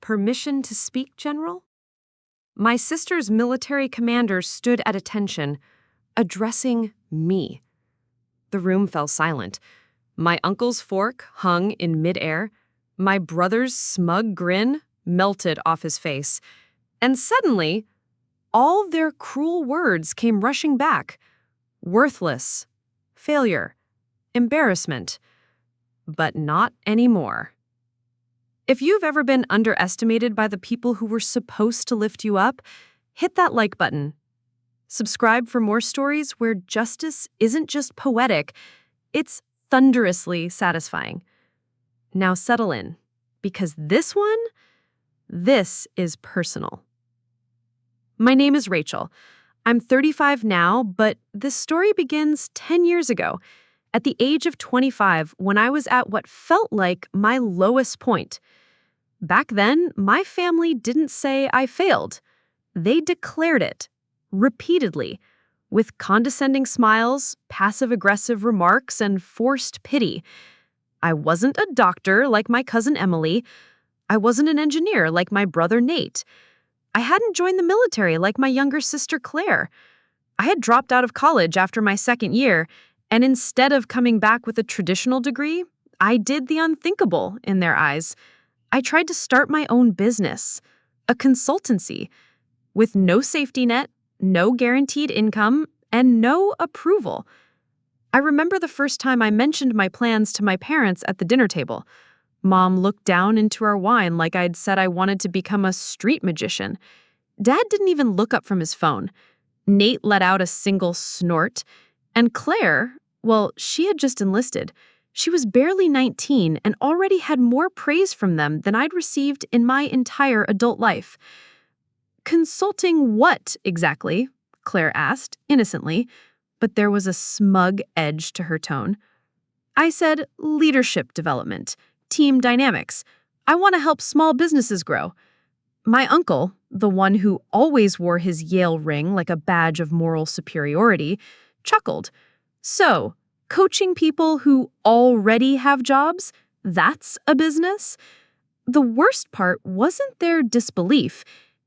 Permission to speak, General? My sister's military commander stood at attention, addressing me. The room fell silent. My uncle's fork hung in midair. My brother's smug grin melted off his face. And suddenly, all their cruel words came rushing back. Worthless, failure, embarrassment. But not anymore. If you've ever been underestimated by the people who were supposed to lift you up, hit that like button. Subscribe for more stories where justice isn't just poetic, it's thunderously satisfying. Now settle in, because this is personal. My name is Rachel. I'm 35 now, but this story begins 10 years ago, at the age of 25, when I was at what felt like my lowest point. Back then, my family didn't say I failed. They declared it, repeatedly, with condescending smiles, passive-aggressive remarks, and forced pity. I wasn't a doctor like my cousin Emily. I wasn't an engineer like my brother Nate. I hadn't joined the military like my younger sister Claire. I had dropped out of college after my second year, and instead of coming back with a traditional degree, I did the unthinkable in their eyes. I tried to start my own business, a consultancy, with no safety net, no guaranteed income, and no approval. I remember the first time I mentioned my plans to my parents at the dinner table. Mom looked down into our wine like I'd said I wanted to become a street magician. Dad didn't even look up from his phone. Nate let out a single snort. And Claire, well, she had just enlisted. She was barely 19 and already had more praise from them than I'd received in my entire adult life. Consulting what exactly? Claire asked, innocently, but there was a smug edge to her tone. I said leadership development, team dynamics. I want to help small businesses grow. My uncle, the one who always wore his Yale ring like a badge of moral superiority, chuckled. So, coaching people who already have jobs, that's a business? The worst part wasn't their disbelief.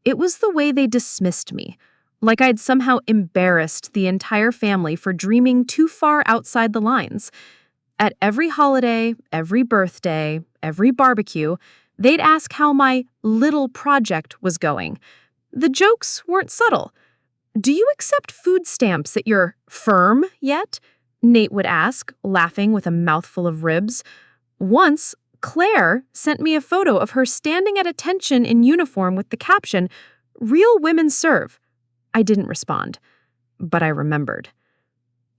It was the way they dismissed me, like I'd somehow embarrassed the entire family for dreaming too far outside the lines. At every holiday, every birthday, every barbecue, they'd ask how my little project was going. The jokes weren't subtle. Do you accept food stamps at your firm yet? Nate would ask, laughing with a mouthful of ribs. Once, Claire sent me a photo of her standing at attention in uniform with the caption, "Real women serve." I didn't respond, but I remembered.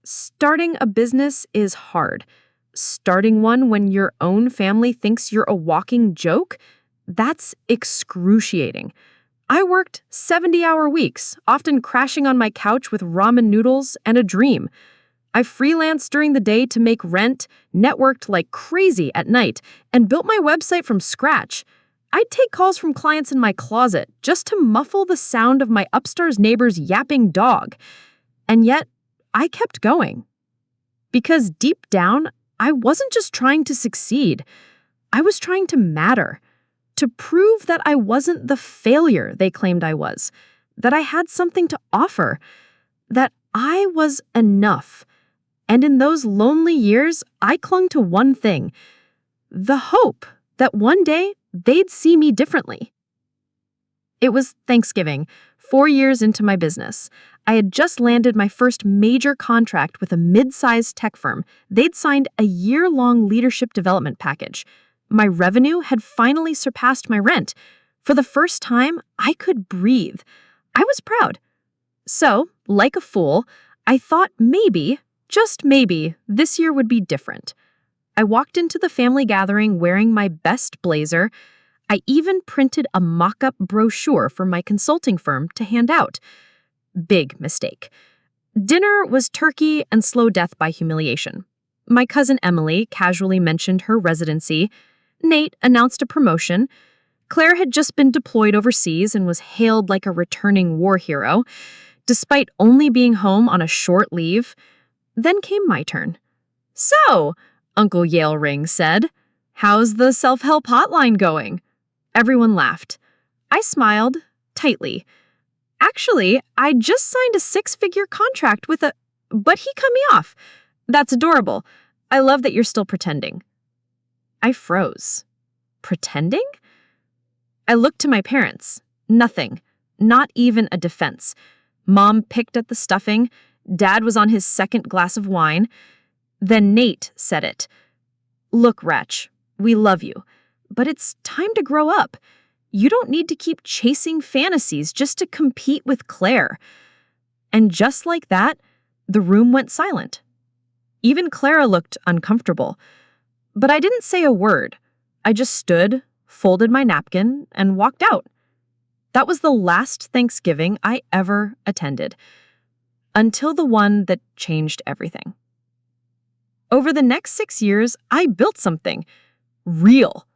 Starting a business is hard. Starting one when your own family thinks you're a walking joke? That's excruciating. I worked 70-hour weeks, often crashing on my couch with ramen noodles and a dream. I freelanced during the day to make rent, networked like crazy at night, and built my website from scratch. I'd take calls from clients in my closet just to muffle the sound of my upstairs neighbor's yapping dog. And yet, I kept going. Because deep down, I wasn't just trying to succeed. I was trying to matter. To prove that I wasn't the failure they claimed I was. That I had something to offer. That I was enough. And in those lonely years, I clung to one thing. The hope that one day they'd see me differently. It was Thanksgiving, 4 years into my business. I had just landed my first major contract with a mid-sized tech firm. They'd signed a year-long leadership development package. My revenue had finally surpassed my rent. For the first time, I could breathe. I was proud. So, like a fool, I thought maybe, just maybe, this year would be different. I walked into the family gathering wearing my best blazer. I even printed a mock-up brochure for my consulting firm to hand out. Big mistake. Dinner was turkey and slow death by humiliation. My cousin Emily casually mentioned her residency. Nate announced a promotion. Claire had just been deployed overseas and was hailed like a returning war hero, despite only being home on a short leave. Then came my turn. "So," Uncle Yale Ring said, "how's the self-help hotline going?" Everyone laughed. I smiled, tightly. Actually, I just signed a 6-figure contract with a... But he cut me off. That's adorable. I love that you're still pretending. I froze. Pretending? I looked to my parents. Nothing. Not even a defense. Mom picked at the stuffing. Dad was on his second glass of wine. Then Nate said it. Look, Wretch, we love you, but it's time to grow up. You don't need to keep chasing fantasies just to compete with Claire. And just like that, the room went silent. Even Clara looked uncomfortable. But I didn't say a word. I just stood, folded my napkin, and walked out. That was the last Thanksgiving I ever attended. Until the one that changed everything. Over the next 6 years, I built something real.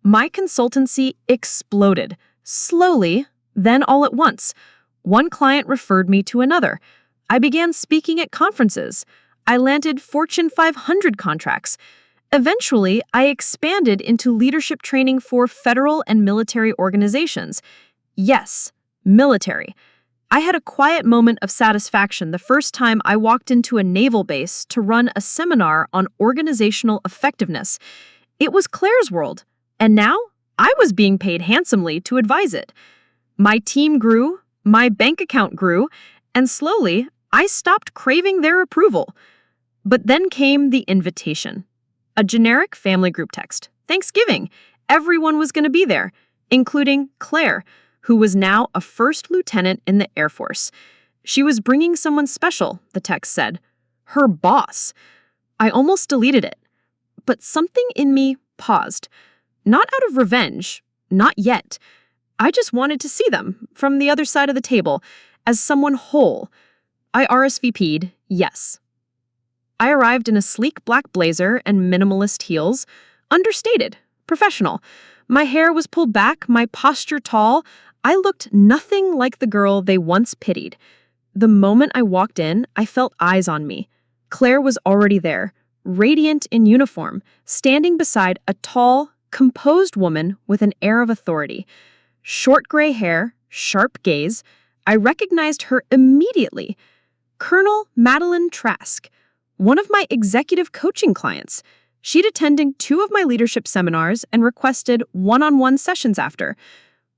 My consultancy exploded, slowly, then all at once. One client referred me to another. I began speaking at conferences. I landed Fortune 500 contracts. Eventually, I expanded into leadership training for federal and military organizations. Yes, military. I had a quiet moment of satisfaction the first time I walked into a naval base to run a seminar on organizational effectiveness. It was Claire's world, and now I was being paid handsomely to advise it. My team grew, my bank account grew, and slowly I stopped craving their approval. But then came the invitation. A generic family group text. Thanksgiving. Everyone was going to be there, including Claire, who was now a first lieutenant in the Air Force. She was bringing someone special, the text said. Her boss. I almost deleted it. But something in me paused. Not out of revenge. Not yet. I just wanted to see them, from the other side of the table, as someone whole. I RSVP'd, yes. I arrived in a sleek black blazer and minimalist heels. Understated. Professional. My hair was pulled back, my posture tall. I looked nothing like the girl they once pitied. The moment I walked in, I felt eyes on me. Claire was already there, radiant in uniform, standing beside a tall, composed woman with an air of authority. Short gray hair, sharp gaze. I recognized her immediately. Colonel Madeline Trask, one of my executive coaching clients. She'd attended 2 of my leadership seminars and requested one-on-one sessions after.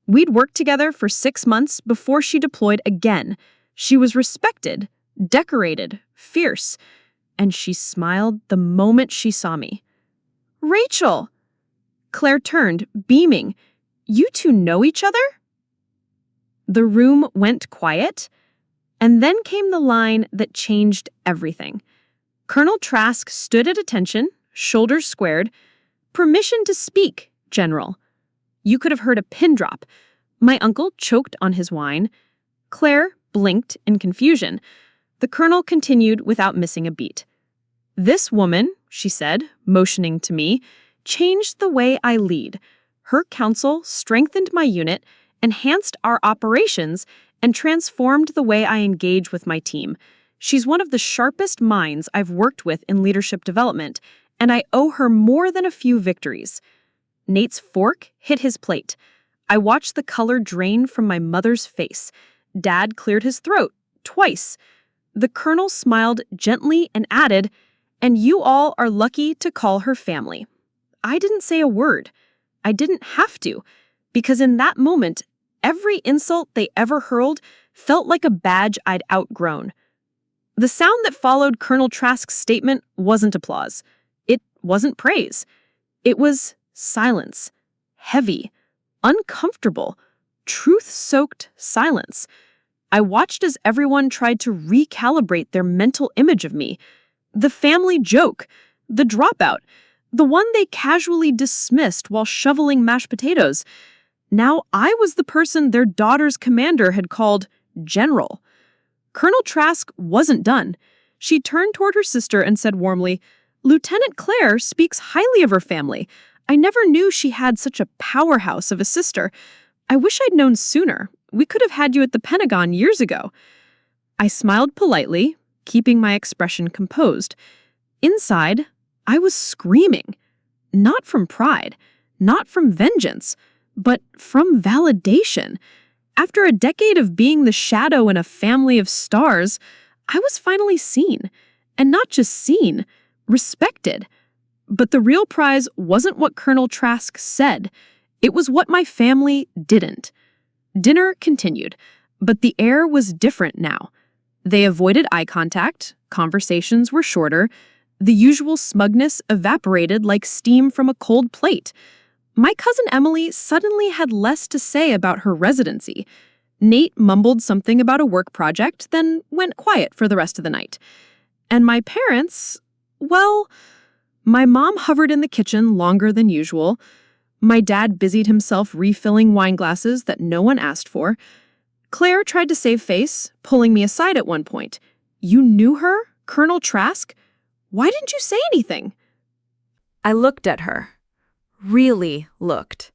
We'd worked together for 6 months before she deployed again. She was respected, decorated, fierce, and she smiled the moment she saw me. Rachel! Claire turned, beaming. You 2 know each other? The room went quiet, and then came the line that changed everything. Colonel Trask stood at attention, shoulders squared. Permission to speak, General. You could have heard a pin drop. My uncle choked on his wine. Claire blinked in confusion. The colonel continued without missing a beat. This woman, she said, motioning to me, changed the way I lead. Her counsel strengthened my unit, enhanced our operations, and transformed the way I engage with my team. She's one of the sharpest minds I've worked with in leadership development, and I owe her more than a few victories. Nate's fork hit his plate. I watched the color drain from my mother's face. Dad cleared his throat, twice. The colonel smiled gently and added, and you all are lucky to call her family. I didn't say a word. I didn't have to, because in that moment, every insult they ever hurled felt like a badge I'd outgrown. The sound that followed Colonel Trask's statement wasn't applause. It wasn't praise. It was silence. Heavy. Uncomfortable. Truth-soaked silence. I watched as everyone tried to recalibrate their mental image of me. The family joke. The dropout. The one they casually dismissed while shoveling mashed potatoes. Now I was the person their daughter's commander had called General. Colonel Trask wasn't done. She turned toward her sister and said warmly, Lieutenant Claire speaks highly of her family. I never knew she had such a powerhouse of a sister. I wish I'd known sooner. We could have had you at the Pentagon years ago. I smiled politely, keeping my expression composed. Inside, I was screaming. Not from pride, not from vengeance, but from validation. After a decade of being the shadow in a family of stars, I was finally seen. And not just seen, respected. But the real prize wasn't what Colonel Trask said. It was what my family didn't. Dinner continued, but the air was different now. They avoided eye contact, conversations were shorter, the usual smugness evaporated like steam from a cold plate. My cousin Emily suddenly had less to say about her residency. Nate mumbled something about a work project, then went quiet for the rest of the night. And my parents, well, my mom hovered in the kitchen longer than usual. My dad busied himself refilling wine glasses that no one asked for. Claire tried to save face, pulling me aside at one point. "You knew her? Colonel Trask? Why didn't you say anything?" I looked at her. Really looked.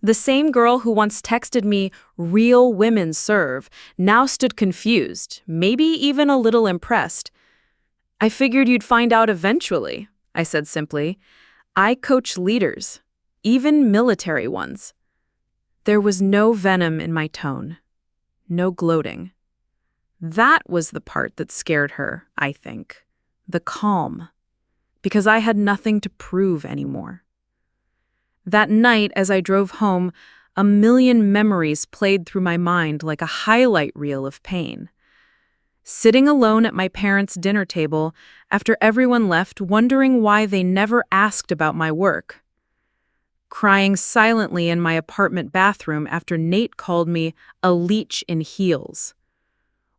The same girl who once texted me, "Real women serve," now stood confused, maybe even a little impressed. "I figured you'd find out eventually," I said simply. "I coach leaders, even military ones." There was no venom in my tone, no gloating. That was the part that scared her, I think. The calm. Because I had nothing to prove anymore. That night, as I drove home, a million memories played through my mind like a highlight reel of pain. Sitting alone at my parents' dinner table after everyone left, wondering why they never asked about my work. Crying silently in my apartment bathroom after Nate called me a leech in heels.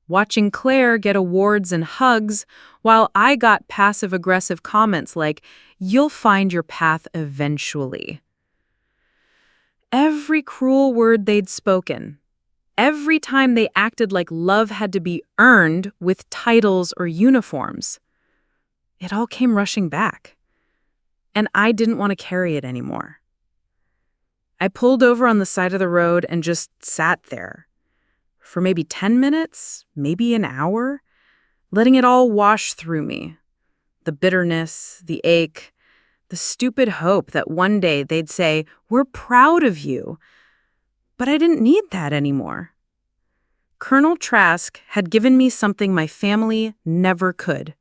Watching Claire get awards and hugs while I got passive-aggressive comments like, "You'll find your path eventually." Every cruel word they'd spoken, every time they acted like love had to be earned with titles or uniforms, it all came rushing back. And I didn't want to carry it anymore. I pulled over on the side of the road and just sat there. For maybe 10 minutes, maybe an hour, letting it all wash through me. The bitterness, the ache, the stupid hope that one day they'd say, "We're proud of you." But I didn't need that anymore. Colonel Trask had given me something my family never could.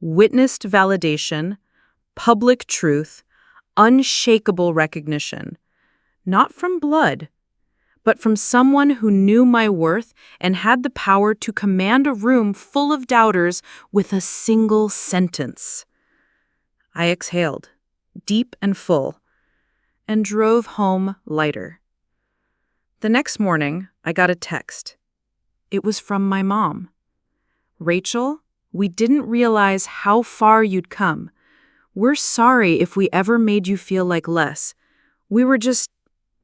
Witnessed validation, public truth, unshakable recognition. Not from blood, but from someone who knew my worth and had the power to command a room full of doubters with a single sentence. I exhaled, deep and full, and drove home lighter. The next morning, I got a text. It was from my mom. "Rachel, we didn't realize how far you'd come. We're sorry if we ever made you feel like less. We were just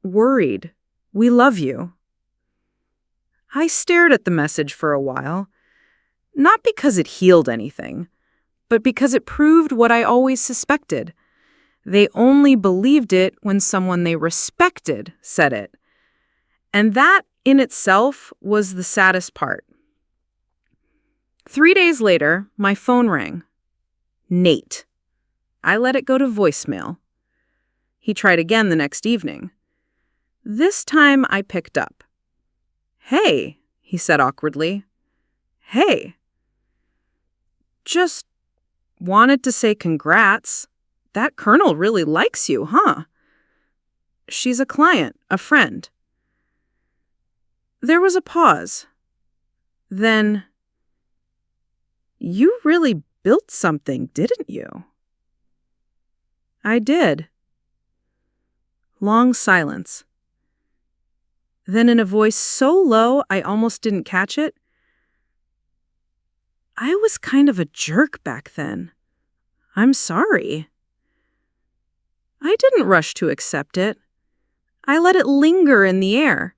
worried. We love you." I stared at the message for a while, not because it healed anything, but because it proved what I always suspected. They only believed it when someone they respected said it. And that, in itself, was the saddest part. 3 days later, my phone rang. Nate. I let it go to voicemail. He tried again the next evening. This time I picked up. "Hey," he said awkwardly. "Hey. Just wanted to say congrats. That colonel really likes you, huh? She's a client, a friend." There was a pause. Then, "You really built something, didn't you?" "I did." Long silence. Then in a voice so low I almost didn't catch it, "I was kind of a jerk back then. I'm sorry." I didn't rush to accept it. I let it linger in the air.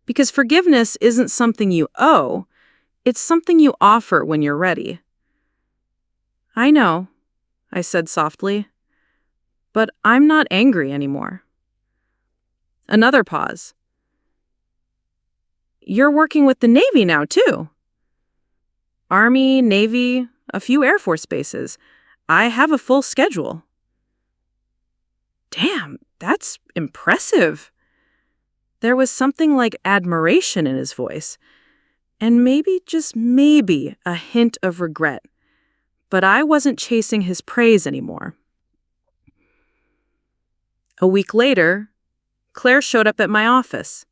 Because forgiveness isn't something you owe, it's something you offer when you're ready. "I know," I said softly, "but I'm not angry anymore." Another pause. "You're working with the Navy now, too." "Army, Navy, a few Air Force bases. I have a full schedule." "Damn, that's impressive." There was something like admiration in his voice, and maybe, just maybe, a hint of regret. But I wasn't chasing his praise anymore. A week later, Claire showed up at my office.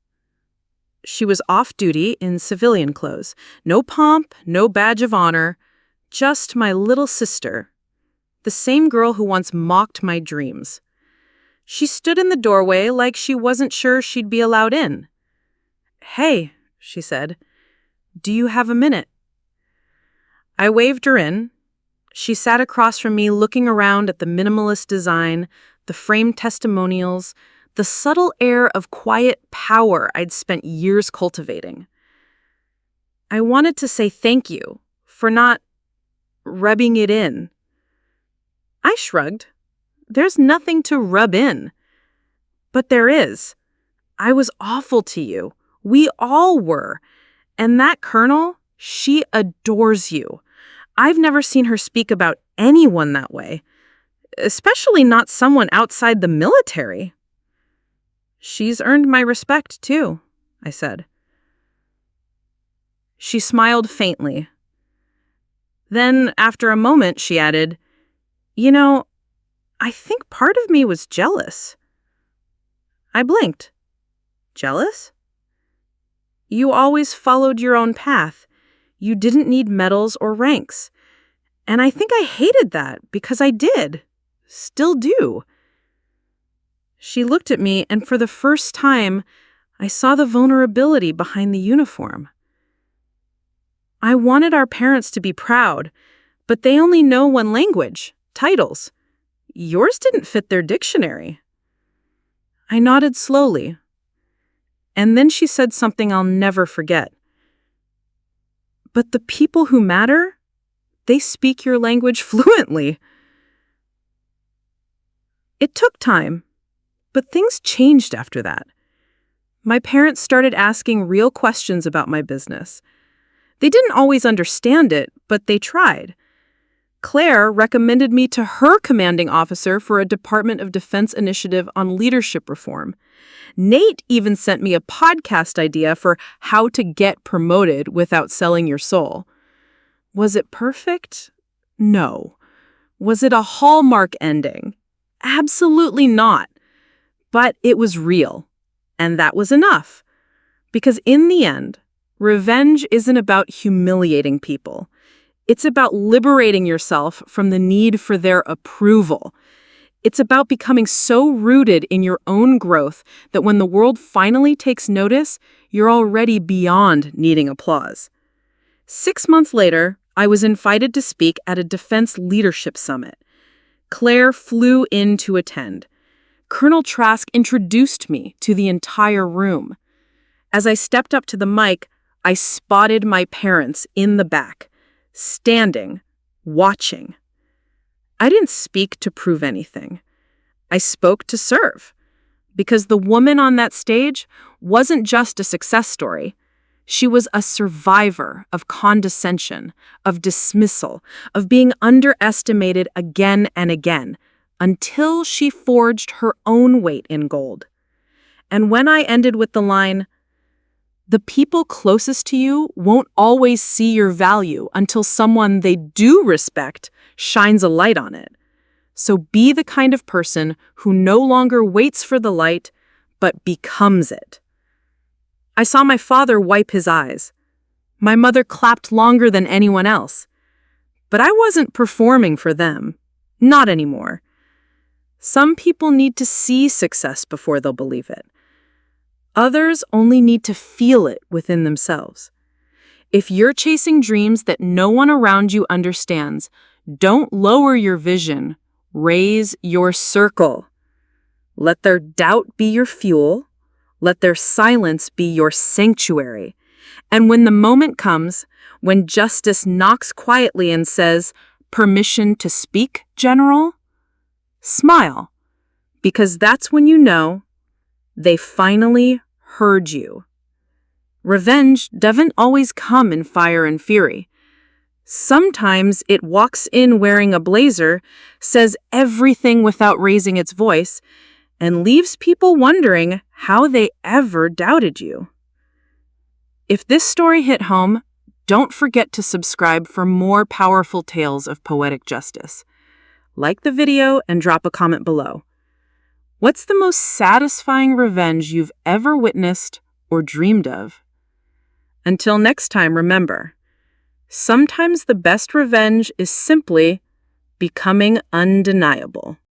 She was off duty in civilian clothes. No pomp, no badge of honor, just my little sister, the same girl who once mocked my dreams. She stood in the doorway like she wasn't sure she'd be allowed in. "Hey," she said, "do you have a minute?" I waved her in. She sat across from me looking around at the minimalist design, the framed testimonials, the subtle air of quiet power I'd spent years cultivating. I wanted to say thank you for not rubbing it in. I shrugged. There's nothing to rub in. But there is. I was awful to you. We all were. And that colonel, she adores you. I've never seen her speak about anyone that way, especially not someone outside the military. "She's earned my respect, too," I said. She smiled faintly. Then, after a moment, she added, "You know, I think part of me was jealous." I blinked. "Jealous?" "You always followed your own path. You didn't need medals or ranks. And I think I hated that because I did. Still do." She looked at me, and for the first time, I saw the vulnerability behind the uniform. I wanted our parents to be proud, but they only know one language, titles. Yours didn't fit their dictionary. I nodded slowly. And then she said something I'll never forget. "But the people who matter, they speak your language fluently." It took time, but things changed after that. My parents started asking real questions about my business. They didn't always understand it, but they tried. Claire recommended me to her commanding officer for a Department of Defense initiative on leadership reform. Nate even sent me a podcast idea for how to get promoted without selling your soul. Was it perfect? No. Was it a Hallmark ending? Absolutely not. But it was real, and that was enough. Because in the end, revenge isn't about humiliating people. It's about liberating yourself from the need for their approval. It's about becoming so rooted in your own growth that when the world finally takes notice, you're already beyond needing applause. 6 months later, I was invited to speak at a defense leadership summit. Claire flew in to attend. Colonel Trask introduced me to the entire room. As I stepped up to the mic, I spotted my parents in the back, standing, watching. I didn't speak to prove anything. I spoke to serve. Because the woman on that stage wasn't just a success story. She was a survivor of condescension, of dismissal, of being underestimated again and again, until she forged her own weight in gold. And when I ended with the line, "The people closest to you won't always see your value until someone they do respect shines a light on it. So be the kind of person who no longer waits for the light, but becomes it." I saw my father wipe his eyes. My mother clapped longer than anyone else. But I wasn't performing for them. Not anymore. Some people need to see success before they'll believe it. Others only need to feel it within themselves. If you're chasing dreams that no one around you understands, don't lower your vision. Raise your circle. Let their doubt be your fuel. Let their silence be your sanctuary. And when the moment comes, when justice knocks quietly and says, "Permission to speak, General?" smile, because that's when you know they finally heard you. Revenge doesn't always come in fire and fury. Sometimes it walks in wearing a blazer, says everything without raising its voice, and leaves people wondering how they ever doubted you. If this story hit home, don't forget to subscribe for more powerful tales of poetic justice. Like the video and drop a comment below. What's the most satisfying revenge you've ever witnessed or dreamed of? Until next time, remember, sometimes the best revenge is simply becoming undeniable.